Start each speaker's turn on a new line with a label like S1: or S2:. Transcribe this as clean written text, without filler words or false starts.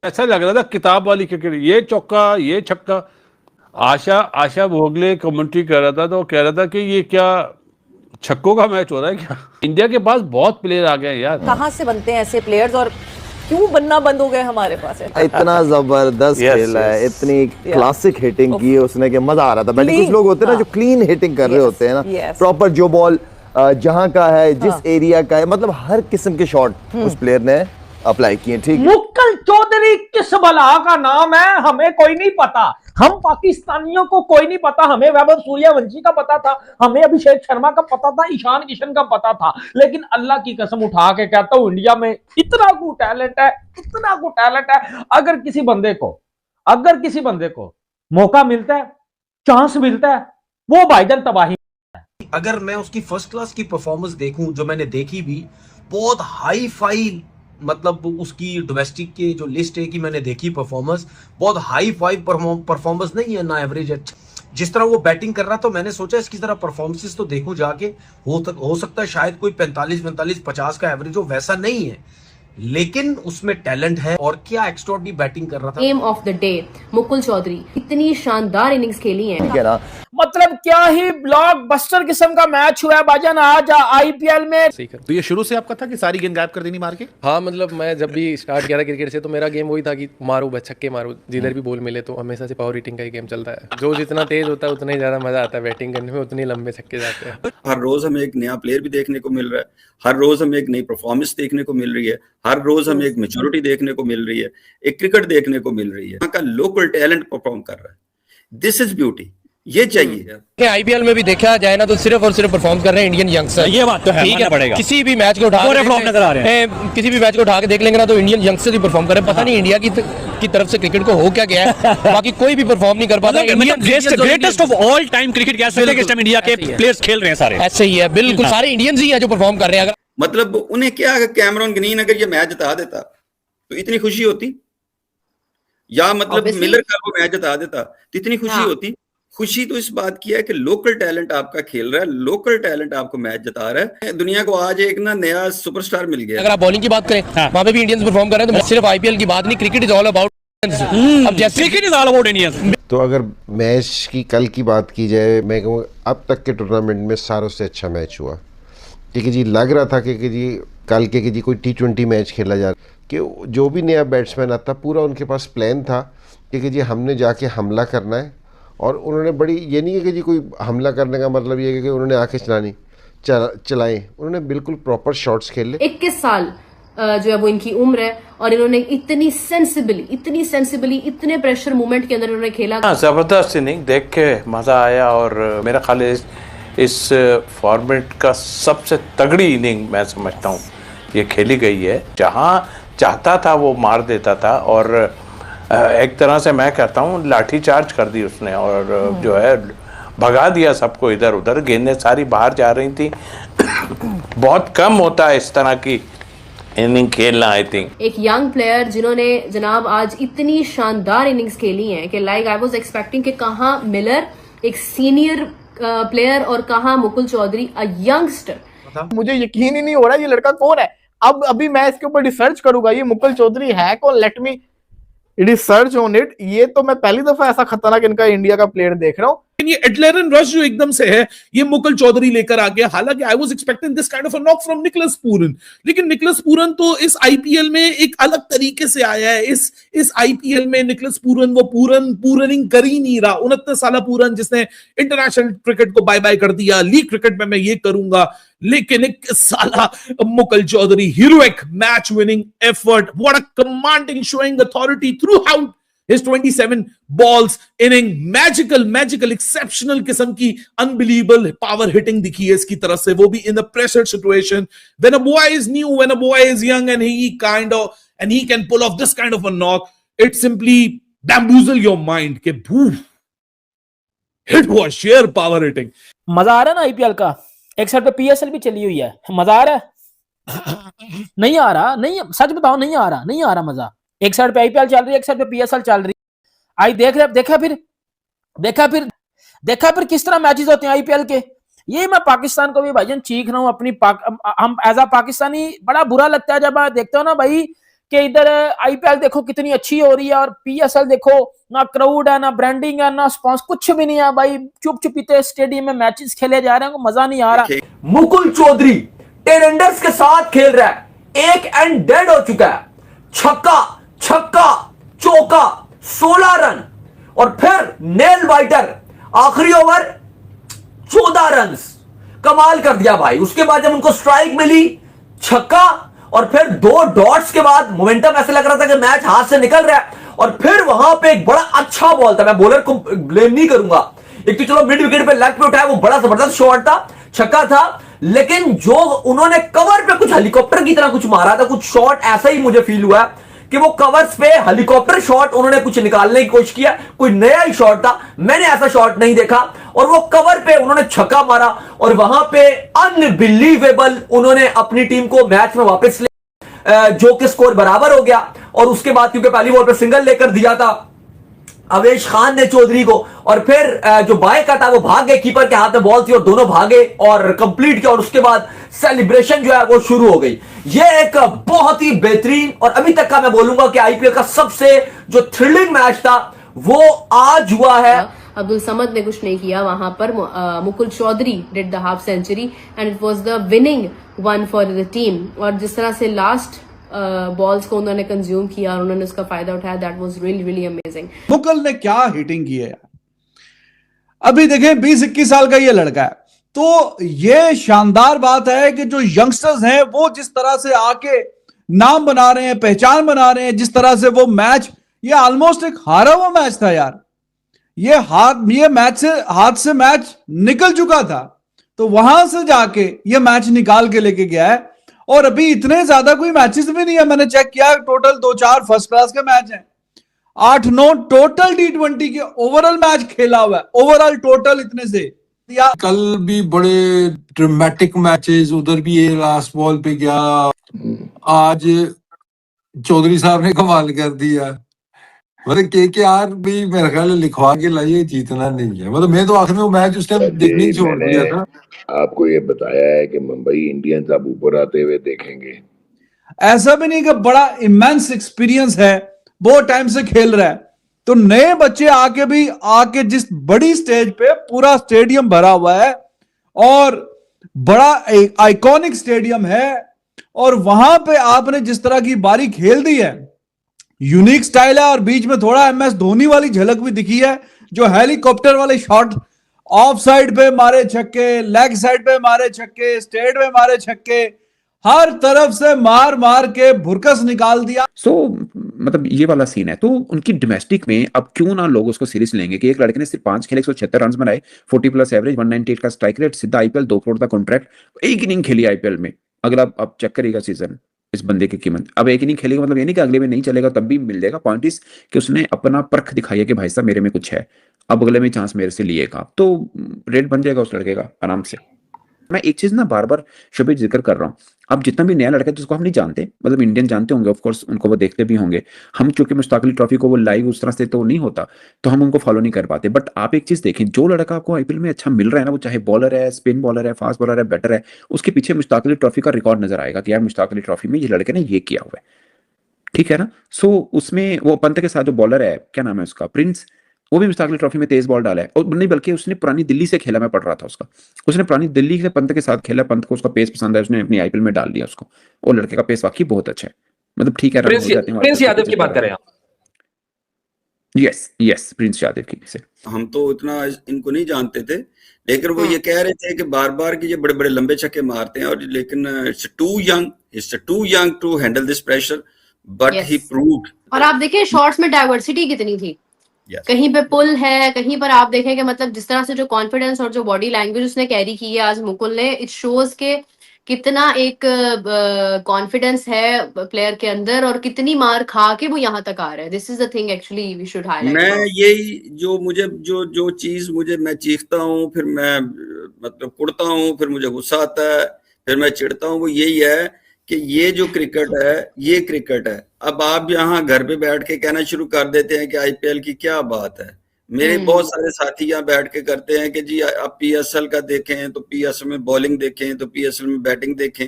S1: ऐसा लग रहा था किताब वाली क्रिकेट, ये चौका ये छक्का। आशा आशा भोगले कमेंट्री कर रहा था तो कह रहा था कि ये क्या छक्कों का मैच हो रहा है क्या। इंडिया के पास बहुत प्लेयर आ गए यार।
S2: कहाँ से बनते हैं ऐसे प्लेयर्स और क्यों बनना बंद हो गए हमारे पास है?
S3: इतना जबरदस्त खेला है, इतनी क्लासिक हिटिंग की है उसने कि मजा आ रहा था बैटिंग। कुछ लोग होते हैं ना जो क्लीन हिटिंग कर रहे होते हैं ना, प्रॉपर जो बॉल जहां का है, जिस एरिया का है, मतलब हर किस्म के शॉट उस प्लेयर ने अप्लाई किए। ठीक,
S4: मुकुल चौधरी किस बला का नाम है हमें कोई नहीं पता, हम पाकिस्तानियों को कोई नहीं पता। हमें वैभव सूर्यवंशी का पता था, हमें अभिषेक शर्मा का पता था, ईशान किशन का पता था, लेकिन अल्लाह की कसम उठा के कहता हूं इंडिया में इतना को टैलेंट है, इतना को टैलेंट है। अगर किसी बंदे को मौका मिलता है, चांस मिलता है, वो भाईजान तबाही।
S5: अगर मैं उसकी फर्स्ट क्लास की परफॉर्मेंस देखूं, जो मैंने देखी भी, बहुत हाई फाई, मतलब उसकी डोमेस्टिक के जो लिस्ट है कि मैंने देखी परफॉर्मेंस, बहुत हाई फाई परफॉर्मेंस नहीं है ना, एवरेज है। जिस तरह वो बैटिंग कर रहा था, मैंने सोचा इसकी तरह परफॉर्मेंसेस तो देखूं जाके, हो सकता है शायद कोई 45-50 का एवरेज हो, वैसा नहीं है, लेकिन उसमें टैलेंट है। और क्या एक्स्ट्राऑर्डिनरी बैटिंग कर रहा था।
S6: Game of the day Mukul Chaudhary, इतनी शानदार इनिंग्स खेली है।
S3: ठीक है ना,
S4: मतलब क्या ही ब्लॉकबस्टर किस्म का मैच हुआ है भाईजान आज आईपीएल में।
S7: तो ये शुरू से आपका था कि सारी गेंद गायब कर देनी मार के?
S8: हाँ, मतलब मैं जब भी स्टार्ट किया था क्रिकेट से, तो मेरा गेम वही था कि मारो बस, छक्के मारो, जिधर भी बॉल मिले। तो हमेशा से पावर हिटिंग का ही गेम चलता है, जो जितना तेज होता है उतना ही ज्यादा मजा आता है बैटिंग करने में, उतने लंबे छक्के जाते हैं।
S9: हर रोज हमें एक नया प्लेयर भी देखने को मिल रहा है, हर रोज हमें एक नई परफॉर्मेंस देखने को मिल रही है, हर रोज हमें एक मैच्योरिटी देखने को मिल रही है, एक क्रिकेट देखने को मिल रही है। यहाँ का लोकल टैलेंट परफॉर्म कर रहा है, दिस इज ब्यूटी, ये चाहिए।
S8: आईपीएल में भी देखा जाए ना, तो सिर्फ और सिर्फ परफॉर्म कर रहे हैं इंडियन यंगस्टर। ये बात तो है, ठीक है पड़ेगा। किसी भी मैच को उठा किसी भी मैच को उठा के देख लेंगे ना, तो इंडियन यंगस्टर ही परफॉर्म कर रहे हैं। पता नहीं इंडिया की तरफ से क्रिकेट को हो क्या गया है, बाकी कोई भी परफॉर्म नहीं कर पाता।
S7: Greatest of all time cricket कह सकते हैं कि इस टाइम इंडिया के प्लेयर्स खेल रहे हैं सारे।
S8: ऐसे ही है, बिल्कुल सारे इंडियंस ही हैं जो परफॉर्म कर रहे हैं।
S9: मतलब उन्हें क्या, कैमरन ग्रीन अगर ये मैच जिता देता तो इतनी खुशी होती, या मतलब मिलर का वो मैच जिता देता तो इतनी खुशी होती। खुशी तो इस बात की है कि लोकल टैलेंट आपका खेल रहा है, लोकल टैलेंट आपको मैच जिता रहा है। दुनिया को आज एक ना नया सुपरस्टार मिल गया।
S8: अगर आप बॉलिंग की बात करें, वहां पे भी इंडियंस परफॉर्म कर रहे हैं। तो सिर्फ आईपीएल की बात नहीं, क्रिकेट इज ऑल अबाउट। अब जैसे cricket is all about Indians.
S10: तो अगर मैच की कल की बात की जाए, मैं कहूँ अब तक के टूर्नामेंट में सारों से अच्छा मैच हुआ। क्योंकि जी लग रहा था कि जी कल के जी कोई T20 मैच खेला जा रहा, कि जो भी नया बैट्समैन आता पूरा उनके पास प्लान था कि जी हमने जाके हमला करना है। और उन्होंने बड़ी, ये नहीं है कि जी कोई हमला करने का मतलब ये है कि उन्होंने आके चलाएं, उन्होंने बिल्कुल प्रॉपर शॉट्स खेले।
S6: 21 साल जो है वो इनकी उम्र है, और इन्होंने इतनी सेंसिबली इतने प्रेशर मूवमेंट के अंदर इन्होंने खेला।
S11: जबरदस्त इनिंग देख के मजा आया। और मेरा ख्याल है इस फॉर्मेट का सबसे तगड़ी इनिंग मैं समझता हूँ ये खेली गई है। जहाँ चाहता था वो मार देता था, और एक तरह से मैं कहता हूँ लाठी चार्ज कर दी उसने, और जो है भगा दिया सबको इधर उधर। गेंदें सारी बाहर जा रही थी। बहुत कम होता है इस तरह की इनिंग खेलना। आई थिंक
S6: एक यंग प्लेयर जिन्होंने जनाब आज इतनी शानदार इनिंग्स खेली हैं कि लाइक आई वाज एक्सपेक्टिंग कि कहाँ मिलर एक सीनियर प्लेयर और कहाँ मुकुल चौधरी अ यंगस्टर।
S4: मुझे यकीन ही नहीं हो रहा ये लड़का कौन है। अब अभी मैं इसके ऊपर रिसर्च करूंगा, ये मुकुल चौधरी है कौन, let me research on it. ये तो मैं पहली दफा ऐसा खतरनाक इनका इंडिया का प्लेयर देख रहा हूँ।
S7: ये एडलेरन रश जो एकदम से है, ये मुकुल चौधरी लेकर आ गया। हालांकि I was expecting this kind of a knock from Nicholas Pooran, लेकिन निकोलस पूरन तो इस आईपीएल में एक अलग तरीके से आया है। इस आईपीएल में निकोलस पूरन वो पूरनिंग कर ही नहीं रहा। 69 साल पूरन जिसने इंटरनेशनल क्रिकेट को बाय बाय कर दिया, लीग क्रिकेट में मैं ये करूंगा। लेकिन 21 साल Mukul Chaudhary, heroic match winning effort, what a commanding showing authority throughout his 27 balls inning, magical exceptional किस्म की unbelievable power hitting दिखी है इसकी तरफ से, वो भी in a pressure situation when a boy is new, when a boy is young and he can pull off this kind of a knock, it simply bamboozle your mind के hit was sheer power hitting।
S4: मजा आ रहा है ना IPL का। एक side पे PSL भी चली हुई है, मजा आ रहा है? नहीं आ रहा, नहीं, सच बताओ, नहीं आ रहा मजा। एक साइड पे आईपीएल चल रही है, एक साइड पे पीएसएल चल रही है। आई देखा फिर किस तरह मैचेस होते हैं आईपीएल के। ये मैं पाकिस्तान को भी भाईजान चीख रहा हूं अपनी हम एज अ पाकिस्तानी, बड़ा बुरा लगता है जब देखते हो ना भाई कि इधर आईपीएल देखो कितनी अच्छी हो रही है और पीएसएल देखो ना क्राउड है, ना ब्रांडिंग है, ना स्पॉन्सर, कुछ भी नहीं है भाई, चुप चुपीते स्टेडियम में मैचेस खेले जा रहे हैं, मजा नहीं आ रहा।
S12: मुकुल चौधरी टेरेंडर्स के साथ खेल रहा है, एक एंड डेड हो चुका है, छक्का छक्का चौका 16 रन और फिर नेल बाइटर आखिरी ओवर 14 रन, कमाल कर दिया भाई। उसके बाद जब उनको स्ट्राइक मिली, छक्का और फिर 2 डॉट्स के बाद मोमेंटम ऐसे लग रहा था कि मैच हाथ से निकल रहा है, और फिर वहां पे एक बड़ा अच्छा बॉल था, मैं बॉलर को ब्लेम नहीं करूंगा, एक तो चलो मिड विकेट पे लेग पे उठाया, वो बड़ा जबरदस्त शॉट था, छक्का था, लेकिन जो उन्होंने कवर पे कुछ हेलीकॉप्टर की तरह कुछ मारा था, कुछ शॉट ऐसा ही मुझे फील हुआ कि वो कवर्स पे हेलीकॉप्टर शॉट उन्होंने कुछ निकालने की कोशिश किया, कोई नया ही शॉट था, मैंने ऐसा शॉट नहीं देखा, और वो कवर पे उन्होंने छक्का मारा और वहां पे अनबिलीवेबल उन्होंने अपनी टीम को मैच में वापस ले, जो कि स्कोर बराबर हो गया। और उसके बाद क्योंकि पहली बॉल पे सिंगल लेकर दिया था अवेश खान ने चौधरी को, और फिर जो बाय का था वो भाग गए, कीपर के हाथ में बॉल थी और दोनों भागे और कंप्लीट किया, और उसके बाद सेलिब्रेशन जो है वो शुरू हो गई। ये एक बहुत ही बेहतरीन और अभी तक का मैं बोलूंगा कि आईपीएल का सबसे जो थ्रिलिंग मैच था वो आज हुआ है।
S6: अब्दुल समद ने कुछ नहीं किया वहां पर, Mukul Chaudhary did the half century and it was the winning one for the team. और जिस तरह से लास्ट बॉल्स को उन्होंने कंज्यूम किया और उन्होंने उसका फायदा उठाया, that was really really amazing.
S13: Mukul ने क्या हिटिंग की है यार, अभी देखें 20-21 साल का ये लड़का है, तो ये शानदार बात है कि जो यंगस्टर्स हैं वो जिस तरह से आके नाम बना रहे हैं, पहचान बना रहे हैं, जिस तरह से वो मैच, ये ऑलमोस्ट एक हारा हुआ मैच था यार, ये मैच से हाथ से मैच निकल चुका था, तो वहां से जाके ये मैच निकाल के लेके गया है। और अभी इतने ज्यादा कोई मैचेस भी नहीं है, मैंने चेक किया, टोटल 2-4 फर्स्ट क्लास के मैच हैं, 8-9 टोटल T20 के ओवरऑल मैच खेला हुआ है, ओवरऑल टोटल इतने से।
S14: कल भी बड़े ड्रामेटिक मैचेस, उधर भी ये लास्ट बॉल पे गया, आज चौधरी साहब ने कमाल कर दिया, मतलब KKR भी मेरे ख्याल लिखवा के लाइए, जीतना नहीं है, मतलब मैं तो आखिर में मैच उस टाइम देखने ही छोड़ दिया था।
S15: आपको ये बताया है कि मुंबई इंडियंस अब ऊपर आते हुए देखेंगे,
S13: ऐसा भी नहीं कि बड़ा इमेंस एक्सपीरियंस है, बहुत टाइम से खेल रहा है, तो नए बच्चे आके जिस बड़ी स्टेज पे पूरा स्टेडियम भरा हुआ है और बड़ा आइकॉनिक स्टेडियम है, और वहां पे आपने जिस तरह की बारी खेल दी है, यूनिक स्टाइल है, और बीच में थोड़ा MS धोनी वाली झलक भी दिखी है, जो हेलीकॉप्टर वाले शॉट, ऑफ साइड पे मारे छक्के, लेग साइड पे मारे छक्के, स्टेट पे मारे छक्के, हर तरफ से मार मार के भुरकस निकाल दिया।
S16: मतलब ये वाला सीन है, तो उनकी डोमेस्टिक में अब क्यों ना लोग उसको सीरियस लेंगे कि एक लड़के ने सिर्फ 5 खेले, 176 रन बनाए, 40+ एवरेज, 198 का स्ट्राइक रेट, सीधा आईपीएल 2 करोड़ का कॉन्ट्रैक्ट, एक इनिंग खेली आईपीएल में। अगला अब चेक करेगा सीजन इस बंदे की कीमत, अब एक इनिंग खेलेगा मतलब ये नहीं कि अगले में नहीं चलेगा तब भी मिल जाएगा। पॉइंट इज कि उसने अपना परख दिखाई है कि भाई साहब मेरे में कुछ है, अब अगले में चांस मेरे से लिएगा, तो रेट बन जाएगा उस लड़के का आराम से। मैं एक चीज ना बार बार शोभित जिक्र कर रहा हूँ, अब जितना भी नया लड़का है जिसको हम नहीं जानते, मतलब इंडियन जानते होंगे ऑफ कोर्स, उनको वो देखते भी होंगे, हम क्योंकि मुश्ताक अली ट्रॉफी को वो लाइव उस तरह से तो नहीं होता, तो हम उनको फॉलो नहीं कर पाते। बट आप एक चीज देखें, जो लड़का आपको आईपीएल में अच्छा मिल रहा है ना, वो चाहे बॉलर है, स्पिन बॉलर है, फास्ट बॉलर है, बैटर है, उसके पीछे मुश्ताक अली ट्रॉफी का रिकॉर्ड नजर आएगा कि यार मुश्ताक अली ट्रॉफी में ये लड़के ने ये किया हुआ है, ठीक है ना। सो उसमें वो पंत के साथ जो बॉलर है, क्या नाम है उसका, प्रिंस, वो भी मुश्ताक अली ट्रॉफी में तेज बॉल डाला है, और नहीं बल्कि उसने पुरानी दिल्ली से खेला, मैं पढ़ रहा था उसका, उसने पुरानी दिल्ली से पंत के साथ खेला, पंत को उसका पेस पसंद है, उसने अपनी आईपीएल में डाल दिया उसको, और लड़के का पेस वाकई बहुत अच्छा है, मतलब ठीक है।
S12: प्रिंस यादव की बात करें आप?
S16: यस प्रिंस यादव की से
S9: हम तो इतना इनको नहीं जानते थे, लेकिन वो ये कह रहे थे कि बार बार कि ये बड़े बड़े लंबे छक्के मारते हैं, और लेकिन it's too young to handle this pressure, but he proved.
S6: और आप देखिए शॉट्स में डाइवर्सिटी कितनी थी, कहीं पे पुल है, कहीं पर आप देखें कि मतलब जिस तरह से जो कॉन्फिडेंस और जो बॉडी लैंग्वेज उसने कैरी की है आज मुकुल ने, इट शोज के कितना एक कॉन्फिडेंस है प्लेयर के अंदर और कितनी मार खा के वो यहाँ तक आ रहा है। This is the thing actually we should highlight.
S9: मैं यही जो मुझे जो चीज मुझे मैं चीखता हूँ, फिर मैं मतलब कुड़ता हूँ, फिर मुझे गुस्सा आता है, फिर मैं चिढ़ता हूँ, वो यही है कि ये जो क्रिकेट है ये क्रिकेट है। अब आप यहाँ घर पे बैठ के कहना शुरू कर देते हैं कि आईपीएल की क्या बात है। मेरे बहुत सारे साथी यहाँ बैठ के करते हैं कि जी आप पीएसएल का देखें तो पीएसएल में बॉलिंग देखें, तो पीएसएल में बैटिंग देखें।